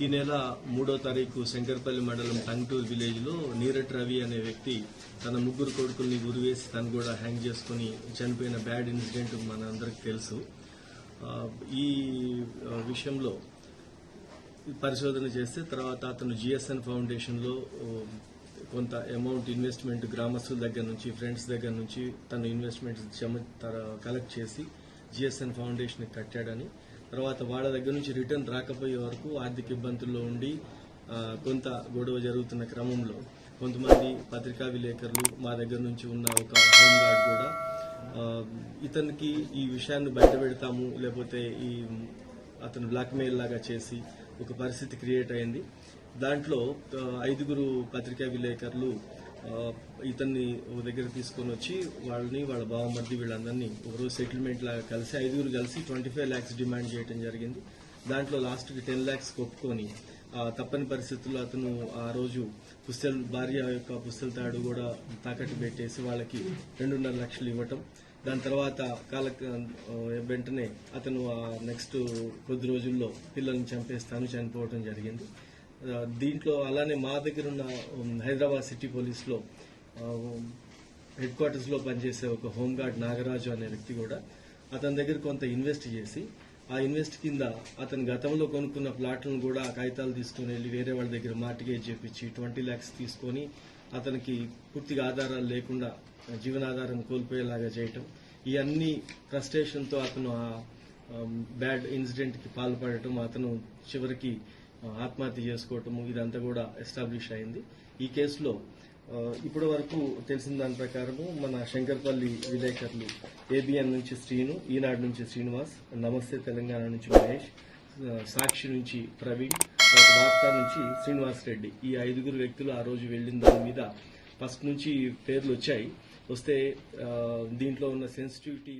ఈ నెల 3వ తారీఖు శంకర్పల్లి మండలం టంగుటూరు విలేజ్లో నీరట్ రవి అనే వ్యక్తి తన ముగ్గురు కొడుకుల్ని గురివేసి తను కూడా హ్యాంగ్ చేసుకుని చనిపోయిన బ్యాడ్ ఇన్సిడెంట్ మనందరికీ తెలుసు. ఈ విషయంలో పరిశోధన చేస్తే తర్వాత అతను జిఎస్ఎన్ ఫౌండేషన్లో కొంత అమౌంట్ ఇన్వెస్ట్మెంట్ గ్రామస్తుల దగ్గర నుంచి, ఫ్రెండ్స్ దగ్గర నుంచి తన ఇన్వెస్ట్మెంట్ కలెక్ట్ చేసి జిఎస్ఎన్ ఫౌండేషన్కి కట్టాడని, తర్వాత వాళ్ళ దగ్గర నుంచి రిటర్న్ రాకపోయే వరకు ఆర్థిక ఇబ్బందుల్లో ఉండి కొంత గొడవ జరుగుతున్న క్రమంలో కొంతమంది పత్రికా విలేకరులు మా దగ్గర నుంచి ఉన్న ఒక హోంగార్డ్ కూడా ఇతనికి ఈ విషయాన్ని బయట పెడతాము లేకపోతే ఈ అతను బ్లాక్మెయిల్ లాగా చేసి ఒక పరిస్థితి క్రియేట్ అయింది. దాంట్లో 5 పత్రికా విలేకరులు ఇతన్ని దగ్గర తీసుకొని వచ్చి వాళ్ళ బావమర్ది వీళ్ళందరినీ ఒకరోజు సెటిల్మెంట్ లాగా కలిసి 5 కలిసి 25 lakhs డిమాండ్ చేయడం జరిగింది. దాంట్లో లాస్ట్కి 10 lakhs ఒప్పుకొని తప్పని పరిస్థితుల్లో అతను ఆ రోజు భార్య యొక్క పుస్తల తాడు కూడా తాకట్టు పెట్టేసి వాళ్ళకి 2.5 లక్షలు ఇవ్వటం. దాని తర్వాత వెంటనే అతను నెక్స్ట్ కొద్ది రోజుల్లో పిల్లల్ని చనిపోవటం జరిగింది. దీంట్లో అలానే మా దగ్గర ఉన్న హైదరాబాద్ సిటీ పోలీస్లో హెడ్ క్వార్టర్స్లో పనిచేసే ఒక హోంగార్డ్ నాగరాజు అనే వ్యక్తి కూడా అతని దగ్గర కొంత ఇన్వెస్ట్ చేసి ఆ ఇన్వెస్ట్ కింద అతను గతంలో కొనుక్కున్న ప్లాట్లను కూడా కాగితాలు తీసుకుని వెళ్ళి వేరే వాళ్ళ దగ్గర మార్టిగేజ్ చేపించి 20 lakhs తీసుకొని అతనికి పూర్తిగా ఆధారాలు లేకుండా జీవనాధారం కోల్పోయేలాగా చేయటం, ఈ అన్ని ఫ్రస్ట్రేషన్తో అతను ఆ బ్యాడ్ ఇన్సిడెంట్కి పాల్పడటం, అతను చివరికి ఆత్మహత్య చేసుకోవటము, ఇదంతా కూడా ఎస్టాబ్లిష్ అయింది. ఈ కేసులో ఇప్పటి వరకు తెలిసిన దాని ప్రకారము మన శంకర్పల్లి విలేకరులు ఏబిఎన్ నుంచి శ్రీను, ఈనాడు నుంచి శ్రీనివాస్, నమస్తే తెలంగాణ నుంచి మహేష్, సాక్షి నుంచి ప్రవీణ్, వార్తా నుంచి శ్రీనివాస్ రెడ్డి, ఈ 5 వ్యక్తులు ఆ రోజు వెళ్లిన దాని మీద ఫస్ట్ నుంచి పేర్లు వస్తే దీంట్లో ఉన్న సెన్సిటివిటీ